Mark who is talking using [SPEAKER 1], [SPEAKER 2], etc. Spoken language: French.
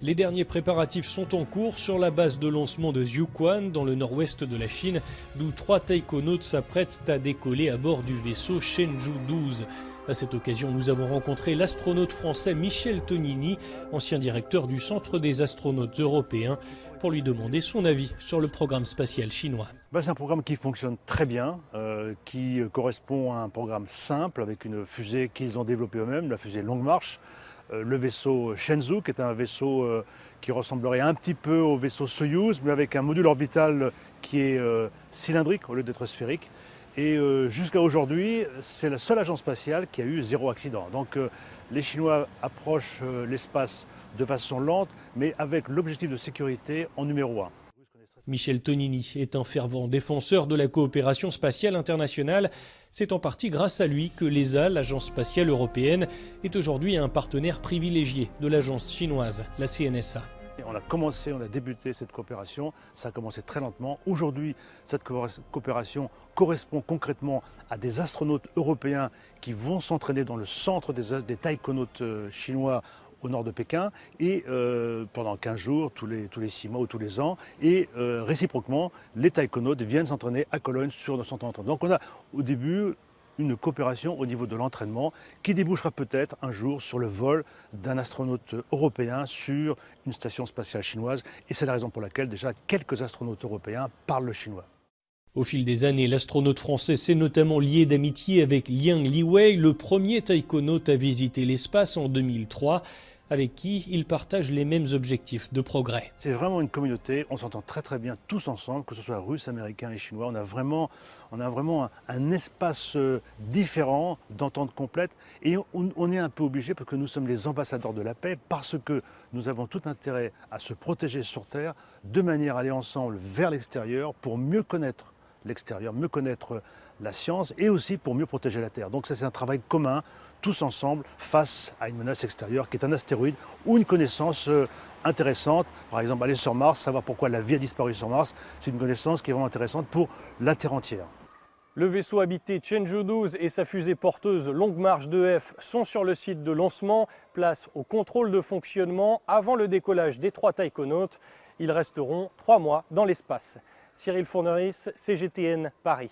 [SPEAKER 1] Les derniers préparatifs sont en cours sur la base de lancement de Jiuquan, dans le nord-ouest de la Chine, d'où 3 taïkonautes s'apprêtent à décoller à bord du vaisseau Shenzhou 12. À cette occasion, nous avons rencontré l'astronaute français Michel Tonini, ancien directeur du Centre des astronautes européens, pour lui demander son avis sur le programme spatial chinois.
[SPEAKER 2] C'est un programme qui fonctionne très bien, qui correspond à un programme simple avec une fusée qu'ils ont développée eux-mêmes, la fusée Longue Marche. Le vaisseau Shenzhou, qui est un vaisseau qui ressemblerait un petit peu au vaisseau Soyouz, mais avec un module orbital qui est cylindrique au lieu d'être sphérique. Et jusqu'à aujourd'hui, c'est la seule agence spatiale qui a eu 0 accident. Donc les Chinois approchent l'espace de façon lente, mais avec l'objectif de sécurité en numéro 1.
[SPEAKER 1] Michel Tonini est un fervent défenseur de la coopération spatiale internationale. C'est en partie grâce à lui que l'ESA, l'agence spatiale européenne, est aujourd'hui un partenaire privilégié de l'agence chinoise, la CNSA.
[SPEAKER 2] On a débuté cette coopération, ça a commencé très lentement. Aujourd'hui, cette coopération correspond concrètement à des astronautes européens qui vont s'entraîner dans le centre des taïkonautes chinois au nord de Pékin, et pendant 15 jours, tous les 6 mois ou tous les ans, et réciproquement, les taïkonautes viennent s'entraîner à Cologne sur notre centre d'entraînement. Donc on a au début une coopération au niveau de l'entraînement qui débouchera peut-être un jour sur le vol d'un astronaute européen sur une station spatiale chinoise, et c'est la raison pour laquelle déjà quelques astronautes européens parlent le chinois.
[SPEAKER 1] Au fil des années, l'astronaute français s'est notamment lié d'amitié avec Liang Liwei, le premier taïkonaute à visiter l'espace en 2003, avec qui il partage les mêmes objectifs de progrès.
[SPEAKER 2] C'est vraiment une communauté, on s'entend très bien tous ensemble, que ce soit russes, américains et chinois. On a vraiment un espace différent, d'entente complète, et on est un peu obligé parce que nous sommes les ambassadeurs de la paix, parce que nous avons tout intérêt à se protéger sur Terre, de manière à aller ensemble vers l'extérieur pour mieux connaître l'extérieur, mieux connaître la science et aussi pour mieux protéger la Terre. Donc ça, c'est un travail commun, tous ensemble, face à une menace extérieure qui est un astéroïde ou une connaissance intéressante. Par exemple, aller sur Mars, savoir pourquoi la vie a disparu sur Mars, c'est une connaissance qui est vraiment intéressante pour la Terre entière.
[SPEAKER 1] Le vaisseau habité Shenzhou 12 et sa fusée porteuse Longue Marche 2F sont sur le site de lancement. Place au contrôle de fonctionnement avant le décollage des 3 taïkonautes. Ils resteront 3 mois dans l'espace. Cyril Fourneris, CGTN, Paris.